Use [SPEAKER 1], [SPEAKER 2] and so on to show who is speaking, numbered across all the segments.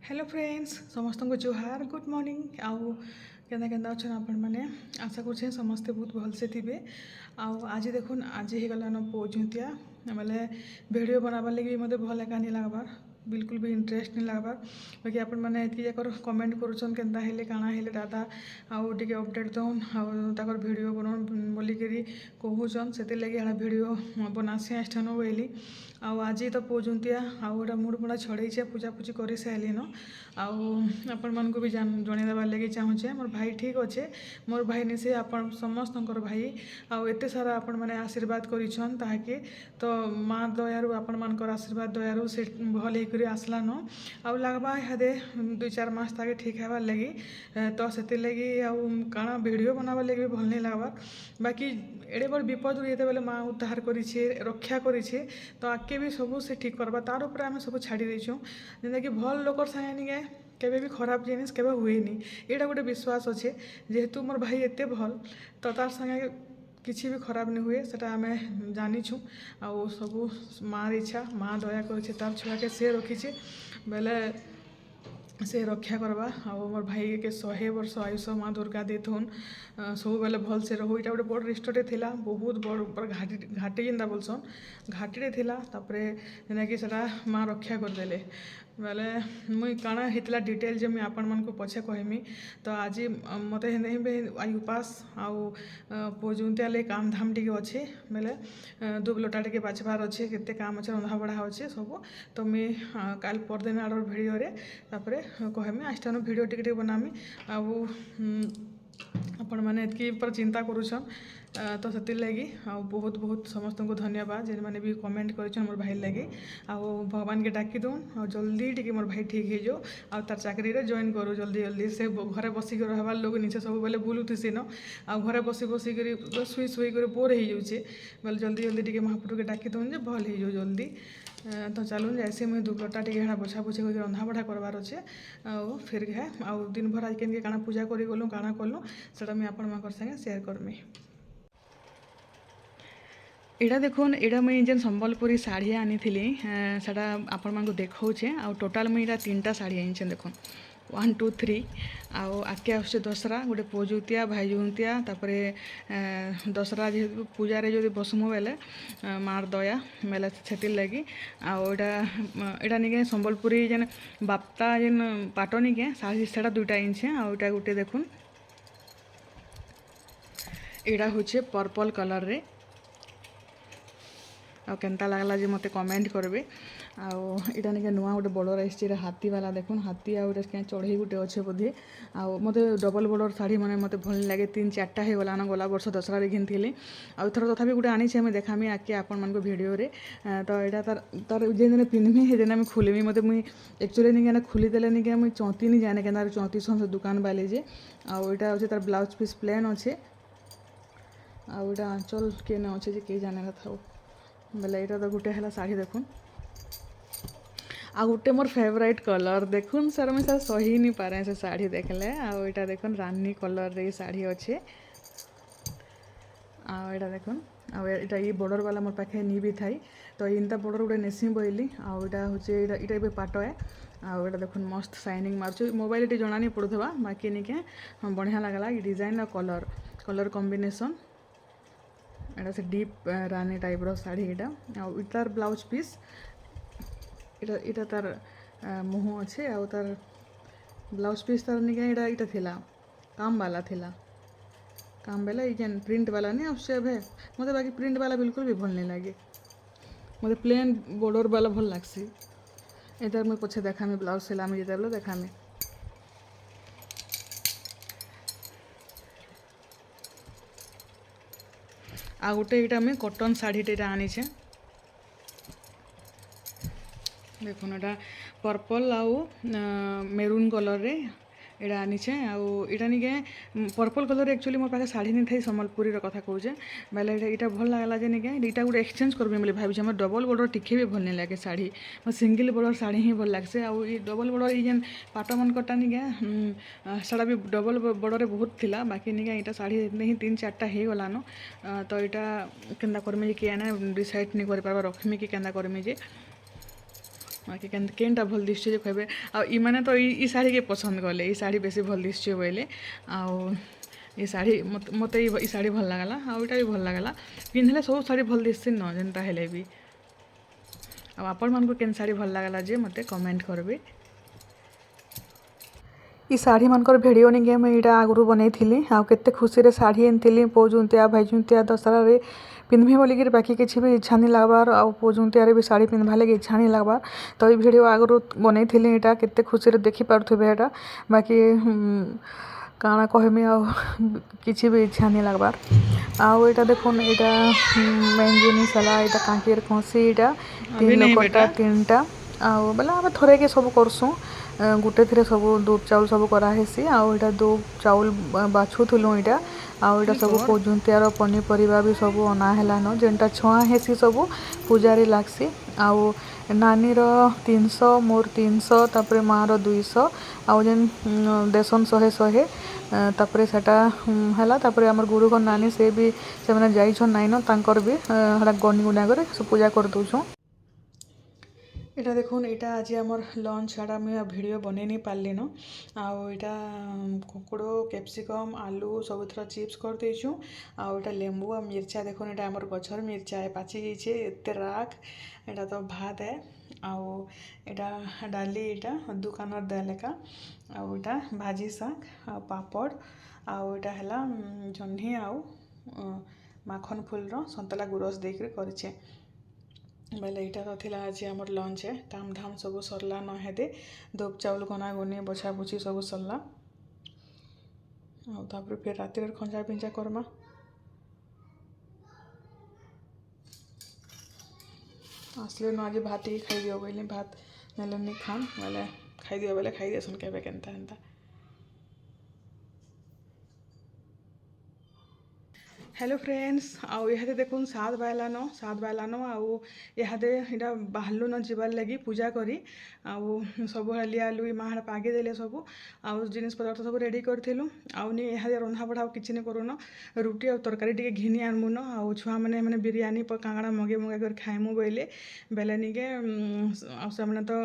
[SPEAKER 1] Hello friends समस्त को जुहार good morning आउ केंदा केंदा अच्छे आपण मैंने आशा कर समस्ते बहुत भलसे थे आज देखुन आज ही गलान पौजुतिया बोले वीडियो बनाबार लगे मत भल एका नहीं लगबार बिल्कुल भी इंटरेस्ट नहीं लगबार बाकी आपण मैंने ये जाकर कमेंट करुछन केंता हेले काଣା हेले दादा आउ टिके अपडेट दौन आउ वीडियो बनाउन बोलिकी कहूचन से लगे यहाँ वीडियो बनासी आस्थान बोली आउ आज तो पौजुतिया आउ गोटा मुड मुड़ा छड़े पूजा पूजी कर सारे आपण मानक भी जनईदेवार लगे चाहूचे मोर भाई ठीक अच्छे मोर भाई नहीं से आपण समस्त भाई आउ एत सारा आपण मैंने आशीर्वाद करिछन ताकि तो माँ दयारु आपण मानकर आशीर्वाद दयारु से भल होकर आसलान आउ लगवा इहादे 2-4 मास तक ठीक हेबार लगी तो से लगी आउ काଣା वीडियो बनाबार लगे भी भल नहीं लगबार बाकी एड़े बड़ विपद ये बेले माँ उद्धार करिछे रक्षा करिछे तो आगे भी सब से ठीक करवा तार उपर आम सब छाड़ी देछुं जेनता कि भल लोकर संगे निके केबे भी खराब जिनिस केबे हुएनी एटा गोटे विश्वास अच्छे जेहेतु मोर भाई एते भल तो तार संगे किसी भी खराब नहीं हुए सेटा आम जानीछुं आउ सब माँ इच्छा माँ दया कर तार छुआ के से रखीचे बेले से रक्षा करवा आउ मोर भाई के 100 वर्ष आयुष माँ दुर्गा देथुन सब बेले भल से रहू इटा गोटे बड़ रिष्टटे थिला बहुत बड़ घाटी जेनता बोलसन घाटीटे थिला तापरे जेना कि सेटा माँ रक्षा करदेले बेले मुई काଣା होता डिटेल जे मुई आपण मानक पछे कहमी तो आज मत आई उपास आउ पौजुतिया ले काम धाम टी अच्छे बेले दुब लोटा टे बाछबार अच्छे केते काम अच्छे रंधा बढ़ा अच्छे सब तो मुई काल परदिन आड़ भिडियो तापर कहमी आस्थान भिडियो टिके बनामी आउ आपण मैंने एतकी पर चिंता करुछन तो से लगी बहुत बहुत समस्त को धन्यवाद जेन मैंने भी कमेंट कर मोर भाई लगे आउ भगवान के डाकी दून और जल्दी टी मोर भाई ठीक हो जाओ आ तार चाकरी रे जॉइन करू जल्दी जल्दी से घरे बसिक रहा लोग नीचे सब बेले बुलूथी न आ घरे बसी बसिक शुई शुई कर बोर हो जाऊे बोले जल्दी जल्दी टी महाप्रभु के डाकी दून जे भल हो जल्दी तो चलून जैसे मुझे दुबलटा टे बोछा बोछी कर रंधा बढ़ा करवार अच्छे आउ फिर घे आउ दिन भर आज के काଣା पूजा करी गलु काଣା कलु से मुझे आपण मान संगे शेयर करमी एटा देखुन एटा मुई जेन संबलपुरी साड़ी आनी थी सेटा आपण मानक देखौछे आ टोटाल मुई एटा 3टा साड़ी आनिछे देखुन 1 2 3 आउ आगे आसे दशहरा गोटे पौजुतिया भाईजुतिया तापरे दशहरा जेहेतु पूजा रे जो बसमु बेले मार दया मेला से लगी आटा निके संबलपुरी जेन बाप्ता जेन पाट निके साड़ी सेटा 2टा आनिछे आटा गोटे देखुन एटा होचे पर्पल कलर रे आ केनता लागला जे मते कमेंट करबे आउ इटा निके नुआ गोटे बॉर्डर आइछि हाथी वाला देखुन हाथी आउ क्या चढ़ई गोटे अच्छे बोधे आउ मते डबल बॉर्डर साड़ी माने मते भल लगे 3-4टा हे गला न गला वर्ष दशहरा रे घिनथिली आउ थर तथापि गोटे आनी छे हम देखामी आके आपण मन को वीडियो रे तो एटा तार जे दिन पिनमी हे दिन मैं खुलेमी मते मुई एक्चुअली निके ना खुली देले निके मुई चौंती नहीं जाने केना चौंती सन दुकान वाले जे आउ एटा होचे तार ब्लाउज पीस प्लेन अच्छे आउ एटा आंचल के न अच्छे जे के जाने था बेले यहाँ तो गोटे है शाढ़ी देखुन आ गोटे मोर फेवरेट कलर देखुन सर मुझे सर सही नहीं पारे से शाढ़ी देखले आटा देखुन रानी कलर रे शाढ़ी अच्छे आटा देखुन आटा ये बॉर्डर वाला मोर पाखे नी भी थाई तो इनता बॉर्डर गोटे नेसी बोली आटा हूँ ये पाट है आटा देखुन मस्त शाइनिंग मार्च मोबाइल टी जना नहीं पड़ुवा बाकी निके बढ़िया लगला ये डिजाइन और कलर कलर कॉम्बिनेशन एटा से डीप रानी टाइप रो साड़ी एटा तार ब्लाउज पीस इटा तार मुँह अच्छे आ तार ब्लाउज पीस तार निके इटा थिला काम वाला थिला काम वाला ये प्रिंट वाला नहीं अवश्य है मत बाकी प्रिंट वाला बिल्कुल भी भल नहीं लगे मत प्लेन बॉर्डर वाला भल लगसी इधर मैं पछे देखा मैं ब्लाउज सिलामी जिते देखा मैं आ गोटे यहाँ मुझे कटन शाढ़ीटे आनी देखुन यहाँ पर्पल आउ मेरून कलर रे एटा आनीचे आटा निके पर्पल कलर एक्चुअली मोर पाखे शाढ़ी नहीं थी सम्बलपुरी कथा कहूचे बेले यहाँ भल लगला जे निके यहाँ गोटे एक्सचेंज करबी बोली भाई मोर डबल बॉर्डर टिके भी भल नहीं लगे शाढ़ी मोर सिंगल बॉर्डर शाढ़ी ही भल लगसे आउ डबल बॉर्डर ये पाट मन कटा निके साड़ा भी डबल बॉर्डर बहुत थिला बाकी निके यहाँ शाढ़ी नहीं 3-4टा हो गलान तो यहाँ केन्दा करमी कि डिसाइड नहीं कर पार्बा रखमी कि केन्दा करमी जे ବାକି କେନ୍ଟା ଭଲ୍ ଦିଶୁଛେ ଯେ କହିବେ ଆଉ ଇମାନେ ତ ଇ ଶାଢ଼ୀକେ ପସନ୍ଦ କଲେ ଇ ଶାଢ଼ୀ ବେଶୀ ଭଲ୍ ଦିଶୁଛେ ବୋଇଲେ ଆଉ ଇ ଶାଢ଼ୀ ମତେ ଇ ଶାଢ଼ୀ ଭଲ୍ ଲାଗ୍ଲା ଆଉ ଇଟା ବି ଭଲ୍ ଲାଗ୍ଲା ପିନ୍ଧିଲେ ସବୁ ଶାଢ଼ୀ ଭଲ୍ ଦିଶସି ନ ଯେନ୍ତା ହେଲେ ବି ଆଉ ଆପଣମାନଙ୍କୁ କେନ୍ ଶାଢ଼ୀ ଭଲ୍ ଲାଗ୍ଲା ଯେ ମତେ କମେଣ୍ଟ କରିବେ ଇ ଶାଢ଼ୀ ମାନଙ୍କର ଭିଡ଼ିଓ ନିକେ ମୁଇଁ ଇଟା ଆଗରୁ ବନେଇଥିଲି ଆଉ କେତେ ଖୁସିରେ ଶାଢ଼ୀ ଆଣିଥିଲି ପୋଜୁନ୍ତିଆ ଭାଇଜୁନ୍ତିଆ ଦଶହରାରେ ପିନ୍ଧମି ବୋଲିକିରି ବାକି କିଛି ବି ଇଚ୍ଛା ନି ଲାଗ୍ବାର୍ ଆଉ ପୋଜୁନ୍ତିଆରେ ବି ଶାଢ଼ୀ ପିନ୍ଧବାର୍ ଲାଗି ଇଚ୍ଛା ନି ଲାଗ୍ବାର୍ ତ ଇ ଭିଡ଼ିଓ ଆଗରୁ ବନେଇଥିଲି ଇଟା କେତେ ଖୁସିରେ ଦେଖିପାରୁଥିବେ ଏଟା ବାକି କାଣା କହିମି ଆଉ କିଛି ବି ଇଚ୍ଛା ନି ଲାଗ୍ବାର୍ ଆଉ ଏଇଟା ଦେଖୁନ୍ ଏଇଟା ମେନ୍ ଜିନିଷ୍ ହେଲା ଏଇଟା କାଙ୍କିର୍ କଂସି ଇଟା 3 ଲୋକଟା 3ଟା ଆଉ ବେଲେ ଆମେ ଥରେକେ ସବୁ କରସୁଁ ଗୁଟେ ଥିରେ ସବୁ ଦୁବ୍ ଚାଉଲ୍ ସବୁ କରାହେସି ଆଉ ଏଇଟା ଦୁବ୍ ଚାଉଲ୍ ବାଛୁଥିଲୁ ଇଟା ଆଉ ଏଇଟା ସବୁ ପୋଜୁନ୍ତିଆର ପନିପରିବା ବି ସବୁ ଅନା ହେଲାନ ଯେନ୍ଟା ଛୁଆଁ ହେସି ସବୁ ପୂଜାରେ ଲାଗ୍ସି ଆଉ ନାନୀର 300 ମୋର୍ 300 ତାପରେ ମାଆର 200 ଆଉ ଯେନ୍ ଦେସନ୍ 100 ତାପରେ ସେଟା ହେଲା ତାପରେ ଆମର ଗୁରୁଘର ନାନୀ ସେ ବି ସେମାନେ ଯାଇଛନ୍ ନାଇନ ତାଙ୍କର ବି ହେଟା ଗନି ଗୁନା କରି ପୂଜା କରିଦଉଛୁଁ ଏଇଟା ଦେଖୁନ୍ ଏଇଟା ଆଜି ଆମର ଲଞ୍ଚ ଏଟା ମୁଇଁ ଭିଡ଼ିଓ ବନେଇ ନି ପାରିଲିନ ଆଉ ଏଇଟା କୁକୁଡ଼ କ୍ୟାପ୍ସିକମ୍ ଆଲୁ ସବୁଥର ଚିପ୍ସ କରିଦେଇଛୁଁ ଆଉ ଏଇଟା ଲେମ୍ବୁ ଆଉ ମିର୍ଚା ଦେଖୁନ୍ ଏଇଟା ଆମର ଗଛର ମିର୍ଚା ପାଚି ଯାଇଛେ ଏତେ ରାଗ୍ ଏଇଟା ତ ଭାତ ଆଉ ଏଇଟା ଡାଲି ଏଇଟା ଦୁକାନର ଦାଲ୍ ଏକା ଆଉ ଏଇଟା ଭାଜି ଶାଗ ଆଉ ପାପଡ଼ ଆଉ ଏଇଟା ହେଲା ଜହ୍ନି ଆଉ ମାଖନ ଫୁଲର ସନ୍ତଲା ଗୁରସ୍ ଦେଇକରି କରିଛେ ବେଲେ ଏଇଟା ତ ଥିଲା ଆଜି ଆମର ଲଞ୍ଚ କାମ୍ ଧାମ୍ ସବୁ ସରଲା ନ ହେଦେ ଧୂପ୍ ଚାଉଲ୍ ଗନା ଗୁନି ବଛା ବୁଛି ସବୁ ସରଲା ଆଉ ତାପରେ ଫେର୍ ରାତିରେ ଖଞ୍ଜା ପିଞ୍ଜା କର୍ମା ଆସିଲେ ନ ଆଜି ଭାତ ଟିକେ ଖାଇଦିଅ ବୋଇଲେ ଭାତ ନେଲେ ନି ଖାନ୍ ବେଲେ ଖାଇଦିଅ ବେଲେ ଖାଇଦେସନ୍ କେବେ କେନ୍ତା ହେନ୍ତା हेलो फ्रेंड्स आउ इहादे देखुन सात बायलान आउ इहादे इटा बाहरलु न जीवार लगी पूजा करी आउ सब लिया लुई माहर पागे देले सब आउ जिनिस पदार्थ सब रेडी करथिलु आउ नि इहादे रंधा बढा किछि ने करूनो रुटी और तरकारी टिके घिनी आनमुन आउ छुआ माने बिरयानी कांगड़ा मगे मगे कर खाइमु बोइले बेले निके आउ सेमने तो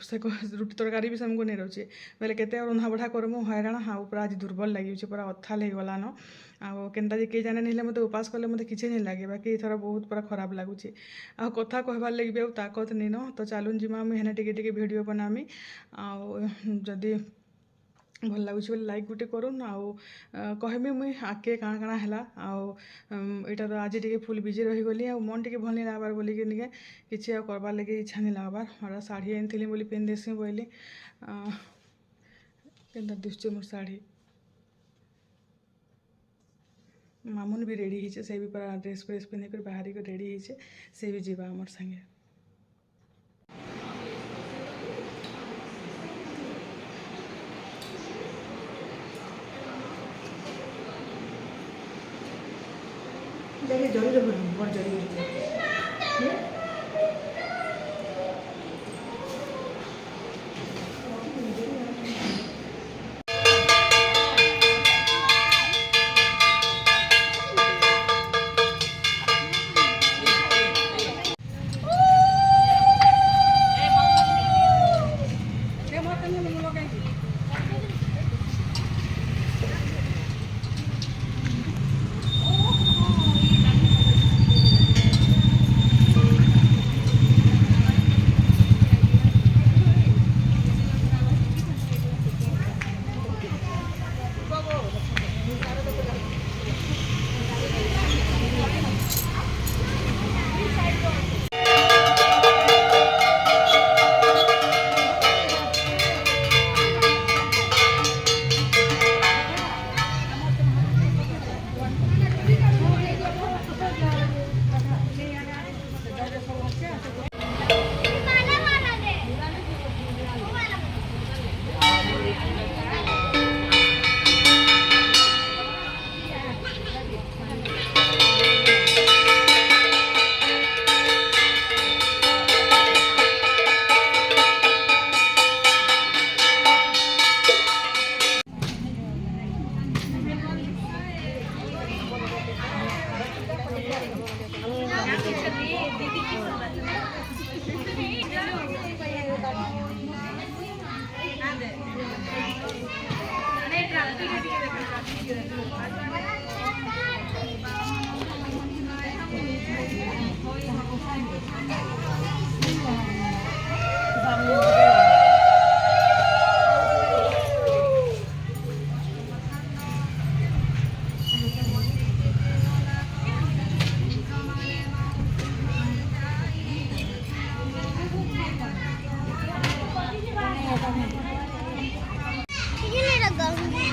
[SPEAKER 1] से रुटी तरकारी भी सेमको नै रहउचे बेले केते रंधा बढा करमु हैरान आउ पूरा आज दुर्बल लागि छै पूरा अथाल हे गलान आउ केन्ता जे के जाने निले मते उपास कले मते किछि नै लागे बाकी एथरा बहुत पूरा खराब लागुचे आ कथा कहबार लागि बे ताकत निनो तो चालुन जिमा मु हेना टिके वीडियो बनामी आउ जदी भल लागुचे बोले लाइक गुटे करूँ आउ कहमी मुई आके काଣା काଣା हैला आउ एटा तो आज टिके फुल बिजी रही गली आ मन टिके भल नै लागबार बोली के निके किछि आ करबार लागि इच्छा नै लागबार हमरा साड़ी आनिथिली बोली पिन देसी बोली केन्ता दिसुचे मोर साड़ी मामुन भी रेडी हिचे से भी पूरा ड्रेस फ्रेस पिन्हे कर बाहरी को रेडी हिचे से भी जीवा हमर संगे जरी जरी बड़ जरी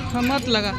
[SPEAKER 1] हाँ मत लगा।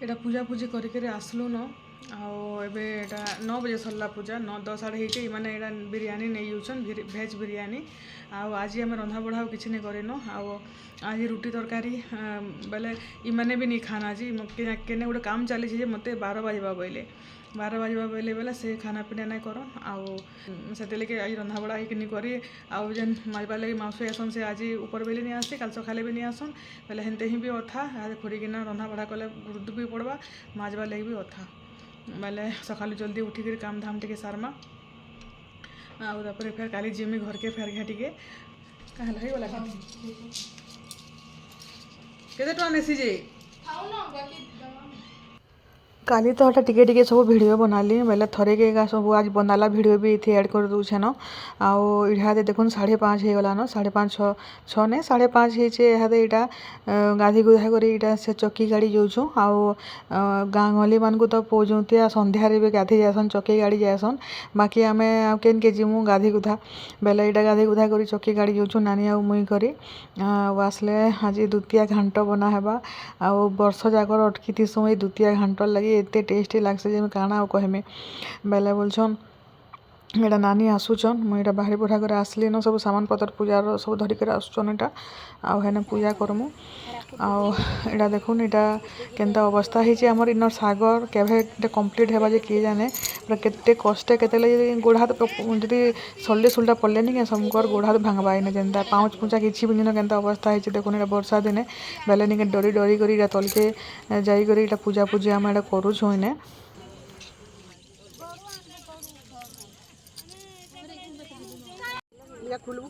[SPEAKER 1] एटा पूजा पूजी करके आसलु न आबे 9 बजे सरला पूजा 9-10 आड़े होती मैंने यहाँ बिरियानी नहीं जाऊन भेज बिरियानी आज आम रंधा बढ़ा किसी नहीं करन आज रुटी तरकारी बेले इमाने भी नहीं खाना जी केने गोटे काम चली मत 12 बजवा बोले 12 बजवा बोले बेले से खाना पीना नहीं करन से लगे आज रंधा बड़ा ही करी आउ जेन माजबार लगे माउस आसन से आज ऊपर बेले नहीं आसे काल सकाले भी नहीं आसन बेले हेनते ही भी अथा आज खोरिकिना रंधा बड़ा कले गुरुद भी पड़वा माजबार लगे भी अथा बेले सका जल्दी उठिक काम धाम टे सारमा आउे फिर काली जिमी घर के फेर घाटी के कहला केते टका नेसी जे काली तो हटा टिके टिके सब वीडियो बनाली बेले थरे के सब आज बनाला वीडियो भी इथे ऐड कर दूछेन आउ इहादे देखुन 5:30 हो गलान 5:30 6 ने 5:30 होचे इहादे इटा गाधी गुधा करी इटा से चक्की गाड़ी जाऊछु आउ गाँ गली मान को तो पहुँचुतिया संध्या रे भी गाधी जासन चक्की गाड़ी जासन बाकी आमे केन के जिमु गाधी गुधा बेले इटा गाधी गुधा करी चक्की गाड़ी जाऊछु नानी आउ मुई करी आसले आज द्वितीय घांट बना हेबा आउ वर्ष जाकर अटकी समय द्वितीय घांट लगी एते टेस्टी लागसे जे काना आ कहमे बेले बोलछन एटा नानी आसुचन मुझे बाहरी बुढ़ा कर आसली न सब सामान पतर पूजार सब धरिक आसुचन एटा आने पूजा करमु आटा देखुन एटा केनता अवस्था होती आमर इनर सागर केवे कम्प्लीट हेबा जे किए जाने पूरा केते कष्टे केते गोड़ हाथ जी सल्ले सुल्टा पड़े नहीं समकर गोड़ हाथ भांगवा इन जेनता पाँच पूचा किसी भी केनता अवस्था होती देखुन एटा वर्षा दिने बेले निके डरी डरी करी तलके जाइकरी पूजा पूजी आम एटा करूँ इने खुलमु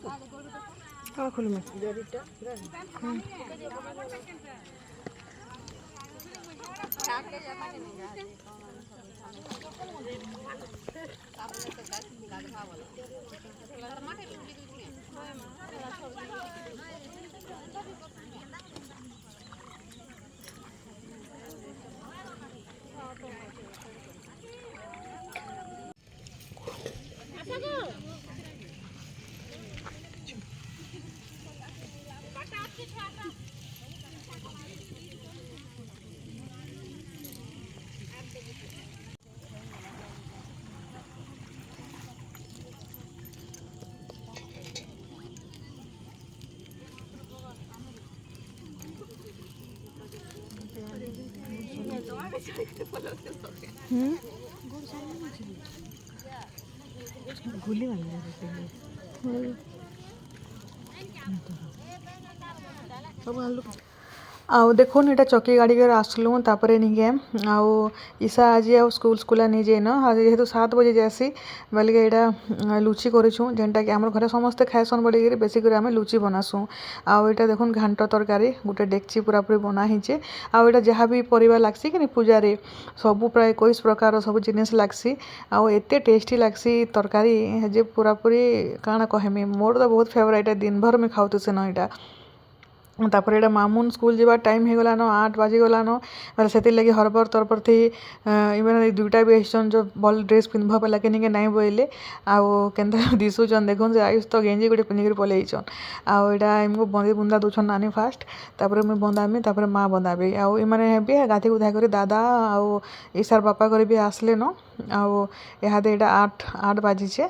[SPEAKER 1] गुली सब आउ देखुन इटा चक्की गाड़ी कर आसलु तापर निके आउ ईशा आज आउ स्कूला नहीं जाइन जेहेतु 7 बजे जासी बोलिके यहाँ लुची करूँ जेनटा कि आम घर समस्ते खाएसन बोलिक बेसिक आम लुची बनासुँ आउ यहाँ देखुन घांट तरकारी गोटे डेक्ची पूरा पूरी बना ही आउ यहाँ जहाँ भी परिवार लागसी कि पूजा सबू प्राय 21 प्रकार सब जिनिस लागसी आउ एते टेस्टी लागसी तरकारी जे पूरा पूरी काଣା कहमी मोर तो बहुत फेवरेट दिन भर में खाऊँ से न यहाँ तापर एटा मामुन स्कूल जावार टाइम हो गलान 8 बाजी गलान बोले से लगे हरबर तरपर थी इमान दुईटा भी आसन जो भल ड्रेस पिंधब पला कि नहीं बोले आउ के दिशुचन देखुन से आयुष तो गेंजी गोटे पिंधिक पलैचन आउ यहाँ इमको बंदी बुंदा दूछन नानी फास्ट तापर मुझे बंदामी तापर माँ बंदाबी आउ इमाने भी गाधी गुधा कर दादा आउ ईशार बापा कर भी आसले न आउ यहाँ 8 बाजीचे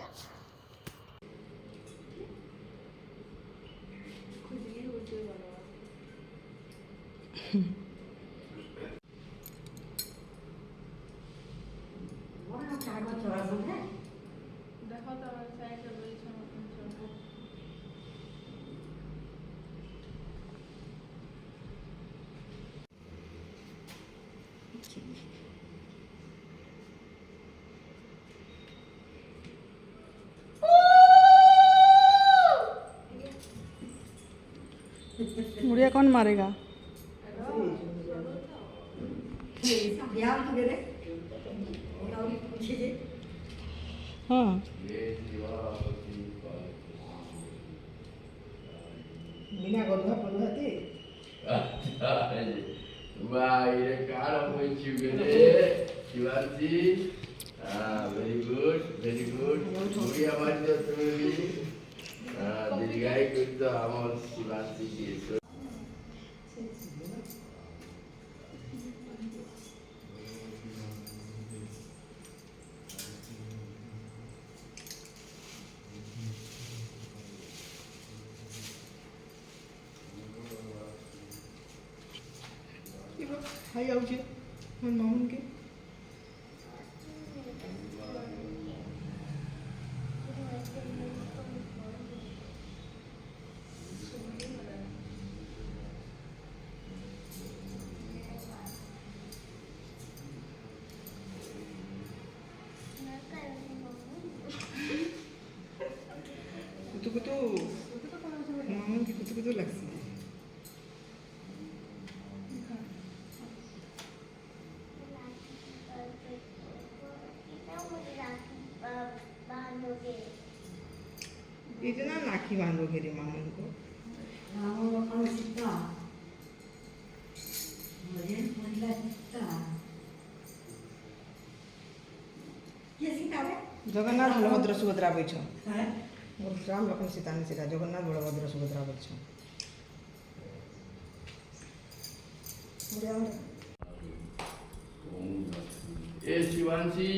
[SPEAKER 1] मुड़िया कौन मारेगा हाँ
[SPEAKER 2] बिना गंधा पद्धति
[SPEAKER 3] Wah, ini kalau lucu gede, Siwanti, very good, very good. Mulia manja tuli, jadi gaya kita amal Siwanti gitu.
[SPEAKER 2] हाय आउची मन मामुन के कुतु मामुन के कुतु लगसी इतना नाखी बांधोगे रे मामून को जगन्नाथ बलभद्र सुभद्रा बैठ राम लक्ष्मण सीता ने सीता जगन्नाथ बलभद्र सुभद्रा बैठ
[SPEAKER 3] Siwanti,